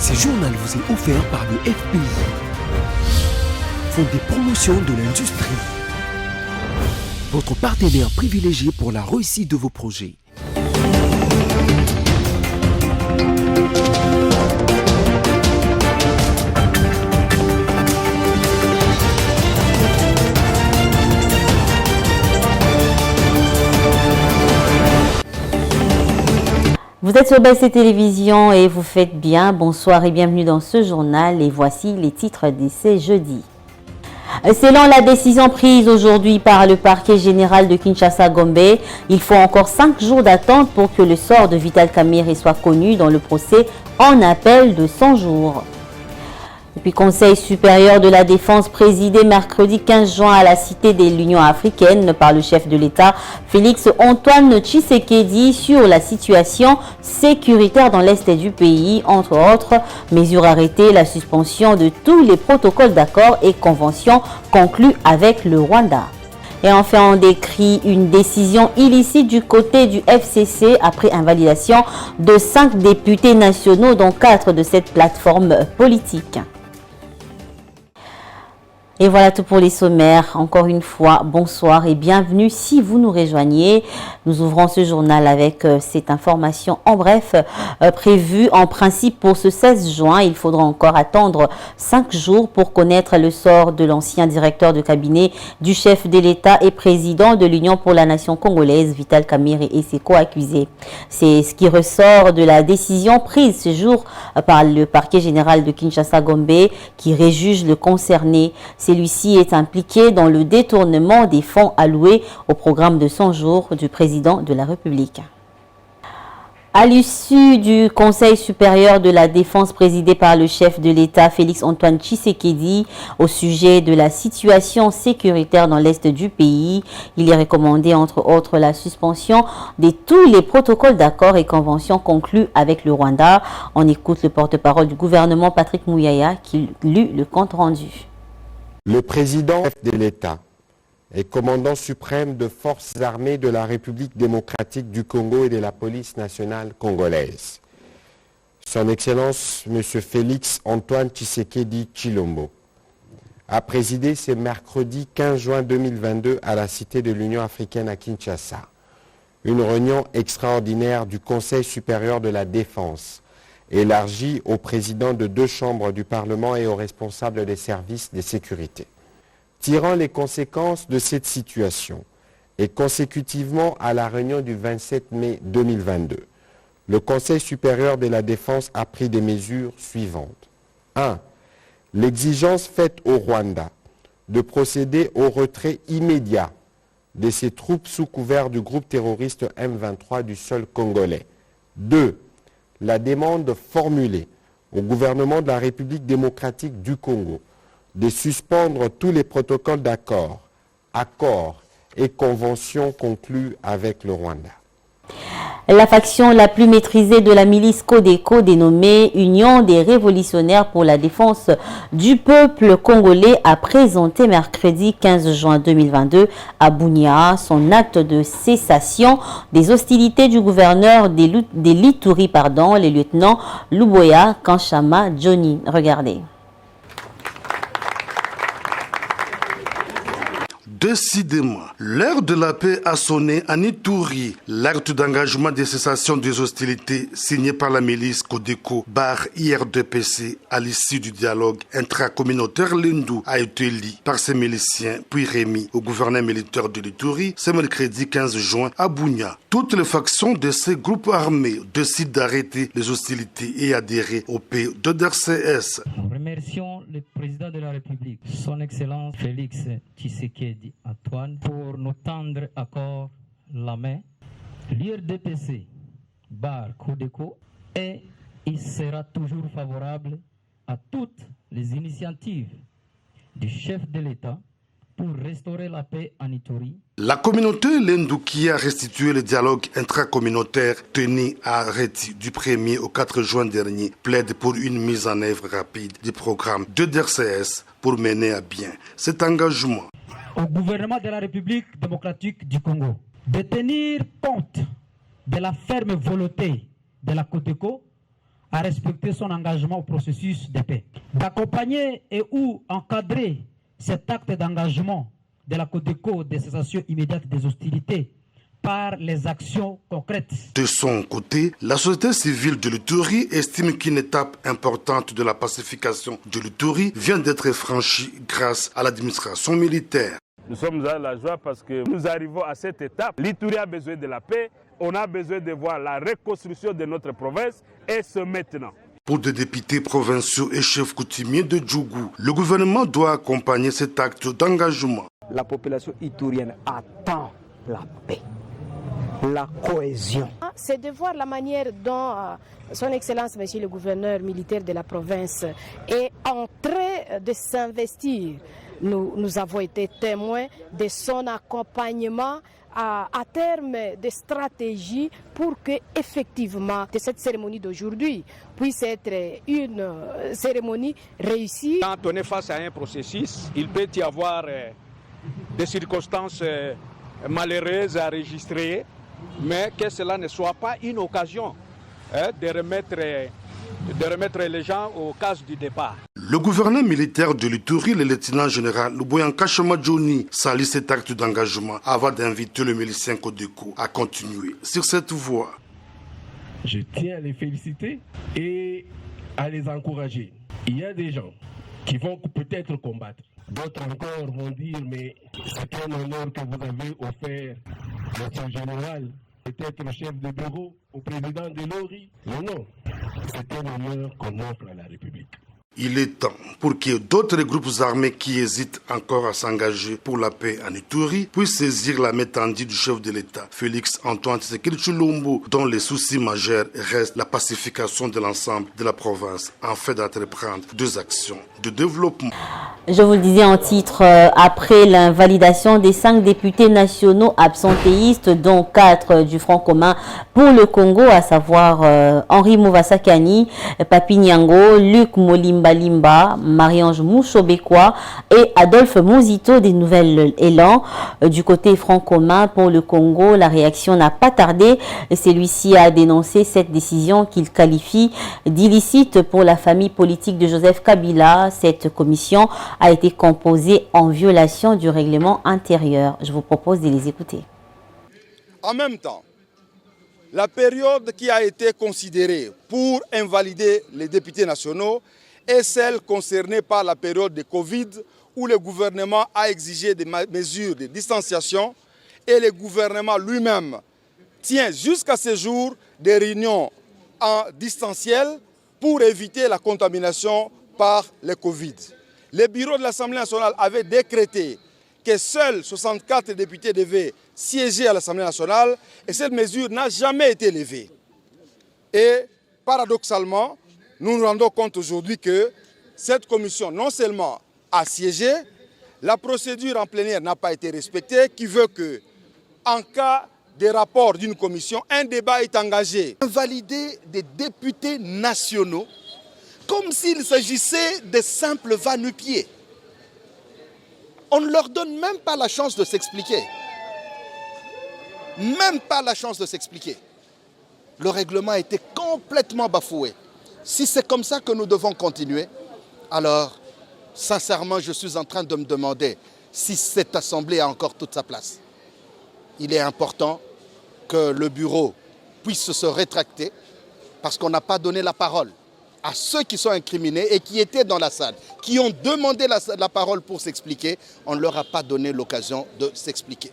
Ce journal vous est offert par le FPI, Fonds de promotion de l'industrie, votre partenaire privilégié pour la réussite de vos projets. Vous êtes sur BC Télévision et vous faites bien. Bonsoir et bienvenue dans ce journal. Et voici les titres de ce jeudi. Selon la décision prise aujourd'hui par le parquet général de Kinshasa-Gombe, il faut encore 5 jours d'attente pour que le sort de Vital Kamerhe soit connu dans le procès en appel de 100 jours. Et puis, Conseil supérieur de la défense présidé mercredi 15 juin à la Cité de l'Union africaine par le chef de l'État, Félix Antoine Tshisekedi, sur la situation sécuritaire dans l'Est du pays, entre autres mesures arrêtées, la suspension de tous les protocoles d'accord et conventions conclus avec le Rwanda. Et enfin, on décrit une décision illicite du côté du FCC après invalidation de 5 députés nationaux, dont 4 de cette plateforme politique. Et voilà tout pour les sommaires. Encore une fois, bonsoir et bienvenue si vous nous rejoignez. Nous ouvrons ce journal avec cette information en bref prévue en principe pour ce 16 juin. Il faudra encore attendre 5 jours pour connaître le sort de l'ancien directeur de cabinet du chef de l'État et président de l'Union pour la nation congolaise, Vital Kamerhe, et ses co-accusés. C'est ce qui ressort de la décision prise ce jour par le parquet général de Kinshasa-Gombe qui réjuge le concerné. Celui-ci est impliqué dans le détournement des fonds alloués au programme de 100 jours du président de la République. À l'issue du Conseil supérieur de la défense présidé par le chef de l'État, Félix Antoine Tshisekedi, au sujet de la situation sécuritaire dans l'Est du pays, il est recommandé entre autres la suspension de tous les protocoles d'accord et conventions conclus avec le Rwanda. On écoute le porte-parole du gouvernement, Patrick Mouyaya, qui lut le compte rendu. Le président de l'État et commandant suprême de forces armées de la République démocratique du Congo et de la police nationale congolaise, Son Excellence M. Félix Antoine Tshisekedi Tshilombo, a présidé ce mercredi 15 juin 2022 à la Cité de l'Union africaine à Kinshasa une réunion extraordinaire du Conseil supérieur de la défense élargie aux présidents de 2 chambres du Parlement et aux responsables des services de sécurité. Tirant les conséquences de cette situation et consécutivement à la réunion du 27 mai 2022, le Conseil supérieur de la défense a pris des mesures suivantes. 1. L'exigence faite au Rwanda de procéder au retrait immédiat de ses troupes sous couvert du groupe terroriste M23 du sol congolais. 2. La demande formulée au gouvernement de la République démocratique du Congo de suspendre tous les protocoles d'accord, accords et conventions conclus avec le Rwanda. La faction la plus maîtrisée de la milice Codeco, dénommée Union des révolutionnaires pour la défense du peuple congolais, a présenté mercredi 15 juin 2022 à Bunia son acte de cessation des hostilités du gouverneur des l'Ituri, les lieutenants Luboya Kanchama Johnny. Regardez. Décidément, l'heure de la paix a sonné en Ituri. L'acte d'engagement de cessation des hostilités signé par la milice Codeco bar IRDPC à l'issue du dialogue intracommunautaire Lendu a été lu par ses miliciens puis remis au gouverneur militaire de l'Ituri ce mercredi 15 juin à Bunia. Toutes les factions de ces groupes armés décident d'arrêter les hostilités et adhérer au P2RCS. Nous remercions le président de la République, son Excellence Félix Tshisekedi Antoine, pour nous tendre encore la main. L'IRDPC bar Codeco et il sera toujours favorable à toutes les initiatives du chef de l'État pour restaurer la paix en Ituri. La communauté Lendu qui a restitué le dialogue intracommunautaire tenu à Reti du 1er au 4 juin dernier plaide pour une mise en œuvre rapide du programme de DRCS pour mener à bien cet engagement. Au gouvernement de la République démocratique du Congo de tenir compte de la ferme volonté de la Codeco à respecter son engagement au processus de paix. D'accompagner et ou encadrer cet acte d'engagement de la Codeco de cessation immédiate des hostilités par les actions concrètes. De son côté, la société civile de l'Ituri estime qu'une étape importante de la pacification de l'Ituri vient d'être franchie grâce à l'administration militaire. Nous sommes dans la joie parce que nous arrivons à cette étape. L'Ituri a besoin de la paix, on a besoin de voir la reconstruction de notre province et ce maintenant. Pour des députés provinciaux et chefs coutumiers de Djougou, le gouvernement doit accompagner cet acte d'engagement. La population iturienne attend la paix, la cohésion. C'est de voir la manière dont son Excellence, Monsieur le gouverneur militaire de la province, est en train de s'investir. Nous avons été témoins de son accompagnement à terme de stratégie pour que effectivement cette cérémonie d'aujourd'hui puisse être une cérémonie réussie. Quand on est face à un processus, il peut y avoir des circonstances malheureuses à enregistrer, mais que cela ne soit pas une occasion de remettre les gens au cas du départ. Le gouverneur militaire de l'Ituri, le lieutenant général Luboyanka Chamadjoni, salue cet acte d'engagement avant d'inviter le milicien Codeco à continuer sur cette voie. Je tiens à les féliciter et à les encourager. Il y a des gens qui vont peut-être combattre. D'autres encore vont dire, mais c'est un honneur que vous avez offert, monsieur le général, peut-être le chef de bureau, au président de l'ORI. Non, c'est un honneur qu'on offre à la République. Il est temps pour que d'autres groupes armés qui hésitent encore à s'engager pour la paix en Ituri puissent saisir la main tendue du chef de l'État, Félix Antoine Tshisekedi Tshilombo, dont les soucis majeurs restent la pacification de l'ensemble de la province, en fait d'entreprendre deux actions de développement. Je vous le disais en titre, après l'invalidation des 5 députés nationaux absentéistes, dont 4 du Front commun pour le Congo, à savoir Henri Mouvasakani, Papi Nyango, Luc Molimba Limba, Marie-Ange Mouchobekwa et Adolphe Mouzito des Nouvelles Élan. Du côté Front commun pour le Congo, la réaction n'a pas tardé. Celui-ci a dénoncé cette décision qu'il qualifie d'illicite pour la famille politique de Joseph Kabila. Cette commission a été composée en violation du règlement intérieur. Je vous propose de les écouter. En même temps, la période qui a été considérée pour invalider les députés nationaux est celle concernée par la période de Covid où le gouvernement a exigé des mesures de distanciation et le gouvernement lui-même tient jusqu'à ce jour des réunions en distanciel pour éviter la contamination par le Covid. Le bureau de l'Assemblée nationale avait décrété que seuls 64 députés devaient siéger à l'Assemblée nationale et cette mesure n'a jamais été levée. Et paradoxalement, nous nous rendons compte aujourd'hui que cette commission non seulement a siégé, la procédure en plénière n'a pas été respectée, qui veut que, en cas de rapport d'une commission, un débat est engagé. Invalider des députés nationaux comme s'il s'agissait de simples va-nu-pieds. On ne leur donne même pas la chance de s'expliquer. Même pas la chance de s'expliquer. Le règlement a été complètement bafoué. Si c'est comme ça que nous devons continuer, alors, sincèrement, je suis en train de me demander si cette assemblée a encore toute sa place. Il est important que le bureau puisse se rétracter parce qu'on n'a pas donné la parole à ceux qui sont incriminés et qui étaient dans la salle, qui ont demandé la parole pour s'expliquer. On ne leur a pas donné l'occasion de s'expliquer.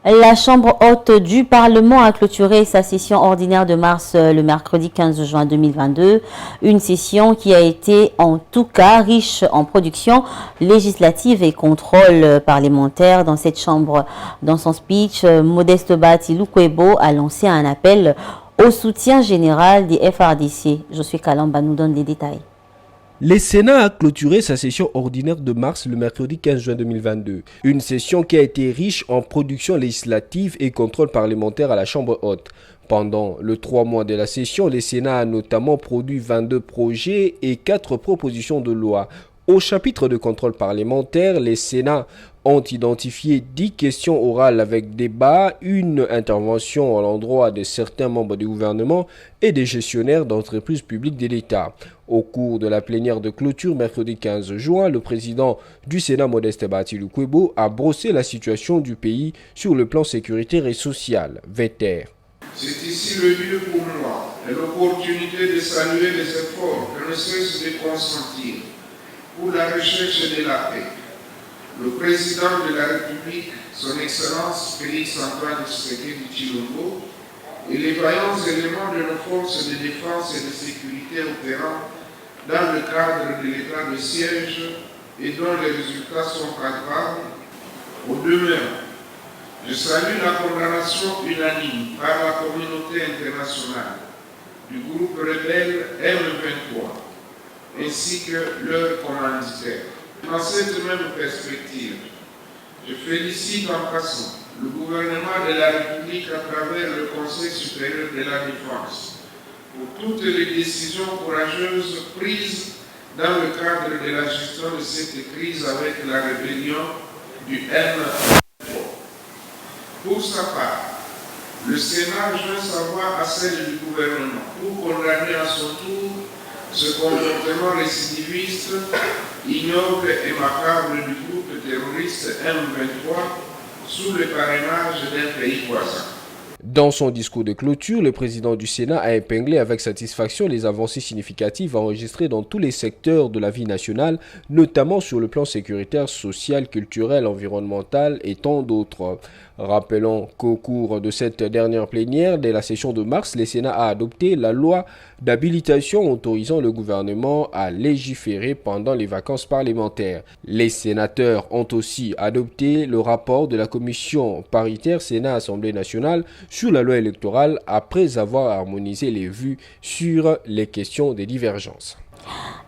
La Chambre haute du Parlement a clôturé sa session ordinaire de mars le mercredi 15 juin 2022. Une session qui a été en tout cas riche en production législative et contrôle parlementaire. Dans cette chambre, dans son speech, Modeste Bati Lukwebo a lancé un appel au soutien général des FRDC. Josué Kalamba nous donne les détails. Le Sénat a clôturé sa session ordinaire de mars le mercredi 15 juin 2022. Une session qui a été riche en production législative et contrôle parlementaire à la Chambre haute. Pendant les 3 mois de la session, le Sénat a notamment produit 22 projets et 4 propositions de loi. Au chapitre de contrôle parlementaire, les Sénats ont identifié 10 questions orales avec débat, une intervention à l'endroit de certains membres du gouvernement et des gestionnaires d'entreprises publiques de l'État. Au cours de la plénière de clôture mercredi 15 juin, le président du Sénat, Modeste Batilou-Kwebo, a brossé la situation du pays sur le plan sécuritaire et social. Véter. C'est ici le lieu pour moi et l'opportunité de saluer les efforts que ne cesse de consentir pour la recherche de la paix. Le président de la République, son Excellence Félix Antoine Tshisekedi Tshilombo, et les vaillants éléments de nos forces de défense et de sécurité opérant dans le cadre de l'état de siège et dont les résultats sont palpables. Au demeurant, je salue la condamnation unanime par la communauté internationale du groupe rebelle M23 ainsi que leurs commanditaires. Dans cette même perspective, je félicite en passant le gouvernement de la République à travers le Conseil supérieur de la défense pour toutes les décisions courageuses prises dans le cadre de la gestion de cette crise avec la rébellion du M23. Pour sa part, le Sénat joint sa voix à celle du gouvernement pour condamner à son tour ce comportement récidiviste, ignoble et macabre du groupe terroriste M23 sous le parrainage d'un pays voisin. Dans son discours de clôture, le président du Sénat a épinglé avec satisfaction les avancées significatives enregistrées dans tous les secteurs de la vie nationale, notamment sur le plan sécuritaire, social, culturel, environnemental et tant d'autres. Rappelons qu'au cours de cette dernière plénière, dès la session de mars, le Sénat a adopté la loi d'habilitation autorisant le gouvernement à légiférer pendant les vacances parlementaires. Les sénateurs ont aussi adopté le rapport de la commission paritaire Sénat-Assemblée nationale sur la loi électorale après avoir harmonisé les vues sur les questions des divergences.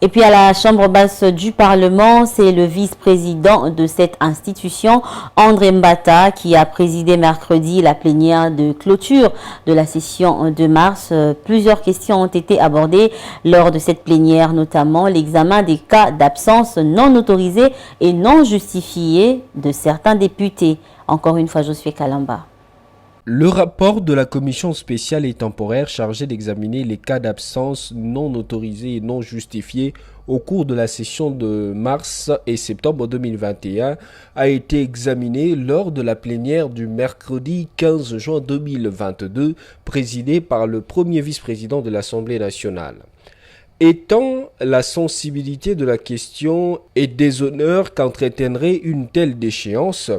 Et puis à la Chambre basse du Parlement, c'est le vice-président de cette institution, André Mbata, qui a présidé mercredi la plénière de clôture de la session de mars. Plusieurs questions ont été abordées lors de cette plénière, notamment l'examen des cas d'absence non autorisés et non justifiés de certains députés. Encore une fois, Josué Kalamba. Le rapport de la commission spéciale et temporaire chargée d'examiner les cas d'absence non autorisés et non justifiés au cours de la session de mars et septembre 2021 a été examiné lors de la plénière du mercredi 15 juin 2022, présidée par le premier vice-président de l'Assemblée nationale. Étant la sensibilité de la question et des honneurs qu'entraînerait une telle déchéance,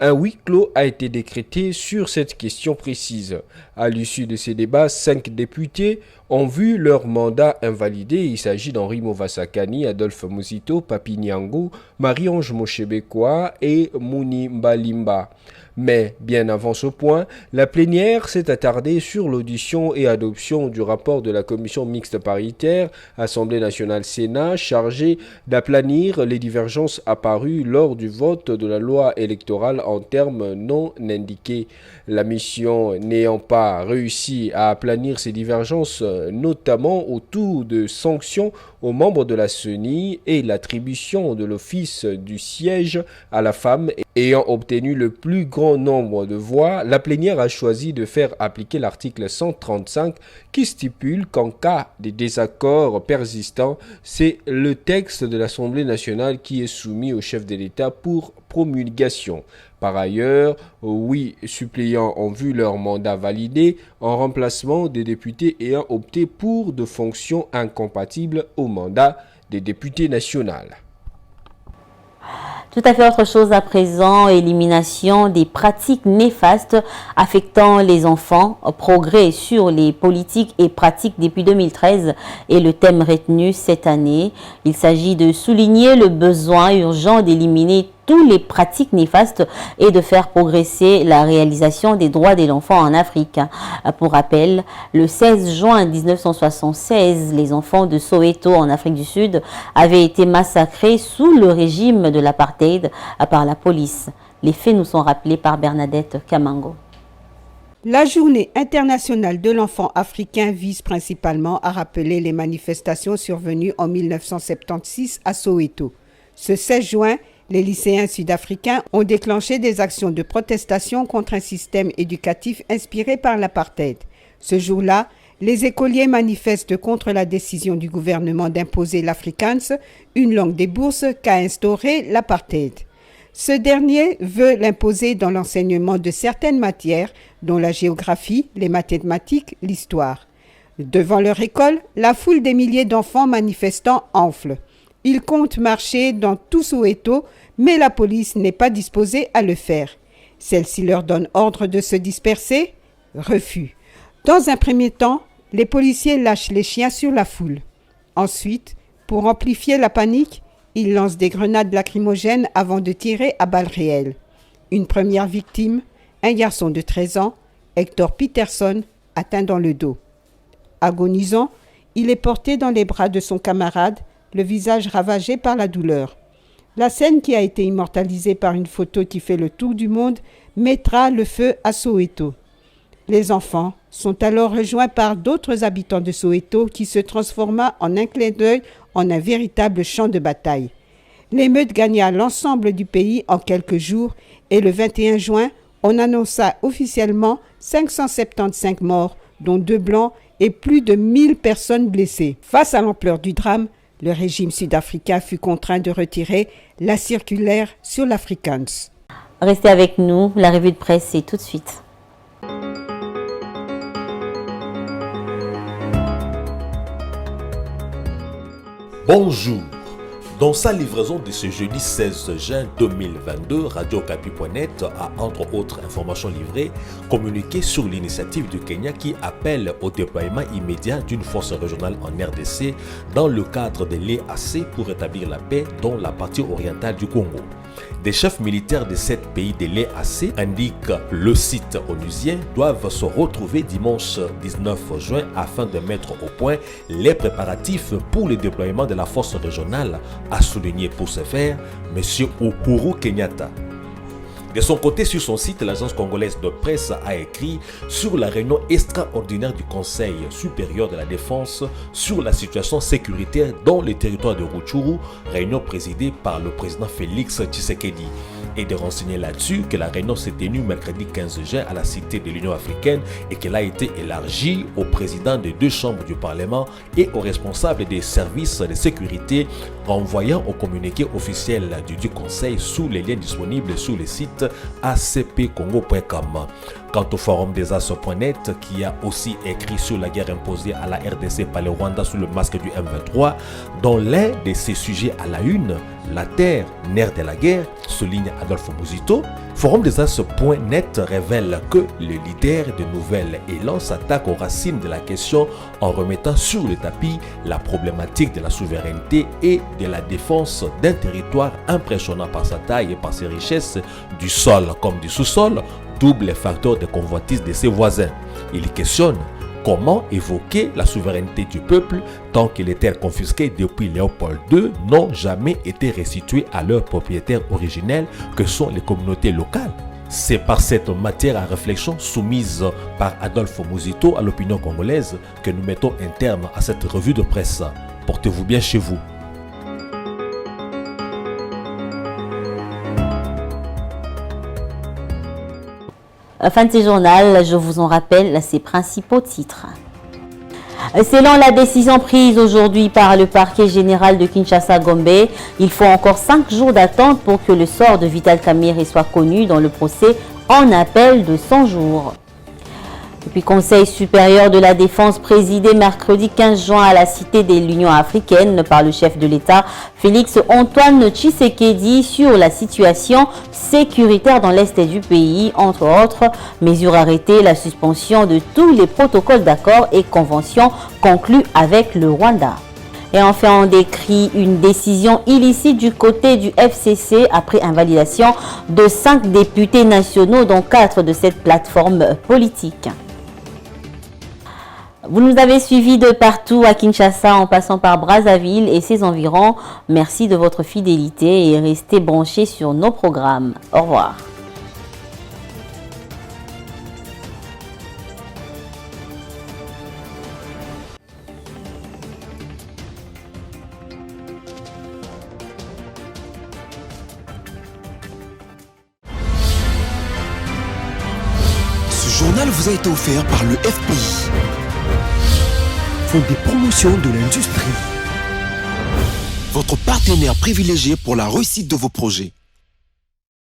un huis clos a été décrété sur cette question précise. À l'issue de ces débats, 5 députés ont vu leur mandat invalidé. Il s'agit d'Henri Movasakani, Adolphe Muzito, Papi Nyango, Marie-Ange Moshebekwa et Mouni Mbalimba. Mais bien avant ce point, la plénière s'est attardée sur l'audition et adoption du rapport de la commission mixte paritaire Assemblée nationale-Sénat chargée d'aplanir les divergences apparues lors du vote de la loi électorale en termes non indiqués. La mission n'ayant pas réussi à aplanir ces divergences, notamment autour de sanctions aux membres de la CENI et l'attribution de l'office du siège à la femme ayant obtenu le plus grand nombre de voix, la plénière a choisi de faire appliquer l'article 135 qui stipule qu'en cas de désaccord persistant, c'est le texte de l'Assemblée nationale qui est soumis au chef de l'État pour promulgation. Par ailleurs, 8 suppléants ont vu leur mandat validé en remplacement des députés ayant opté pour de fonctions incompatibles au mandat des députés nationaux. Tout à fait autre chose à présent, élimination des pratiques néfastes affectant les enfants, progrès sur les politiques et pratiques depuis 2013 est le thème retenu cette année. Il s'agit de souligner le besoin urgent d'éliminer toutes les pratiques néfastes et de faire progresser la réalisation des droits de l'enfant en Afrique. Pour rappel, le 16 juin 1976, les enfants de Soweto en Afrique du Sud avaient été massacrés sous le régime de l'apartheid par la police. Les faits nous sont rappelés par Bernadette Kamango. La journée internationale de l'enfant africain vise principalement à rappeler les manifestations survenues en 1976 à Soweto. Ce 16 juin, les lycéens sud-africains ont déclenché des actions de protestation contre un système éducatif inspiré par l'apartheid. Ce jour-là, les écoliers manifestent contre la décision du gouvernement d'imposer l'Afrikaans, une langue des bourses qu'a instauré l'apartheid. Ce dernier veut l'imposer dans l'enseignement de certaines matières, dont la géographie, les mathématiques, l'histoire. Devant leur école, la foule des milliers d'enfants manifestants enfle. Ils comptent marcher dans tout Soweto, mais la police n'est pas disposée à le faire. Celle-ci leur donne ordre de se disperser. Refus. Dans un premier temps, les policiers lâchent les chiens sur la foule. Ensuite, pour amplifier la panique, ils lancent des grenades lacrymogènes avant de tirer à balles réelles. Une première victime, un garçon de 13 ans, Hector Peterson, atteint dans le dos. Agonisant, il est porté dans les bras de son camarade, le visage ravagé par la douleur. La scène, qui a été immortalisée par une photo qui fait le tour du monde, mettra le feu à Soweto. Les enfants sont alors rejoints par d'autres habitants de Soweto qui se transforma en un clin d'œil en un véritable champ de bataille. L'émeute gagna l'ensemble du pays en quelques jours et le 21 juin, on annonça officiellement 575 morts, dont 2 blancs et plus de 1000 personnes blessées. Face à l'ampleur du drame, le régime sud-africain fut contraint de retirer la circulaire sur l'Afrikaans. Restez avec nous, la revue de presse, c'est tout de suite. Bonjour. Dans sa livraison de ce jeudi 16 juin 2022, Radio Okapi.net a, entre autres informations livrées, communiqué sur l'initiative du Kenya qui appelle au déploiement immédiat d'une force régionale en RDC dans le cadre de l'EAC pour rétablir la paix dans la partie orientale du Congo. Des chefs militaires de 7 pays de l'EAC, indique le site onusien, doivent se retrouver dimanche 19 juin afin de mettre au point les préparatifs pour le déploiement de la force régionale, a souligné pour ce faire M. Uhuru Kenyatta. De son côté, sur son site, l'agence congolaise de presse a écrit sur la réunion extraordinaire du Conseil supérieur de la défense sur la situation sécuritaire dans le territoire de Rutshuru, réunion présidée par le président Félix Tshisekedi. Et de renseigner là-dessus que la réunion s'est tenue mercredi 15 juin à la Cité de l'Union africaine et qu'elle a été élargie aux présidents des 2 chambres du Parlement et aux responsables des services de sécurité, renvoyant au communiqué officiel du Conseil sous les liens disponibles sur le site acpcongo.com. Quant au forum des As.net, qui a aussi écrit sur la guerre imposée à la RDC par le Rwanda sous le masque du M23, dont l'un de ses sujets à la une, la terre, nerf de la guerre, souligne Adolphe Muzito, forum des As.net révèle que le leader de Nouvel Élan s'attaque aux racines de la question en remettant sur le tapis la problématique de la souveraineté et de la défense d'un territoire impressionnant par sa taille et par ses richesses, du sol comme du sous-sol, double facteur de convoitise de ses voisins. Il questionne comment évoquer la souveraineté du peuple tant que les terres confisquées depuis Léopold II n'ont jamais été restituées à leurs propriétaires originels que sont les communautés locales. C'est par cette matière à réflexion soumise par Adolphe Muzito à l'opinion congolaise que nous mettons un terme à cette revue de presse. Portez-vous bien chez vous. Fin de ce journal, je vous en rappelle ses principaux titres. Selon la décision prise aujourd'hui par le parquet général de Kinshasa-Gombe, il faut encore 5 jours d'attente pour que le sort de Vital Kamerhe soit connu dans le procès en appel de 100 jours. Et puis, Conseil supérieur de la défense présidé mercredi 15 juin à la Cité de l'Union africaine par le chef de l'État, Félix Antoine Tshisekedi, sur la situation sécuritaire dans l'Est du pays, entre autres mesures arrêtées, la suspension de tous les protocoles d'accords et conventions conclus avec le Rwanda. Et enfin, on décrit une décision illicite du côté du FCC après invalidation de 5 députés nationaux, dont 4 de cette plateforme politique. Vous nous avez suivis de partout à Kinshasa en passant par Brazzaville et ses environs. Merci de votre fidélité et restez branchés sur nos programmes. Au revoir. journal vous a été offert par le FPI, Fonds des promotions de l'industrie, votre partenaire privilégié pour la réussite de vos projets.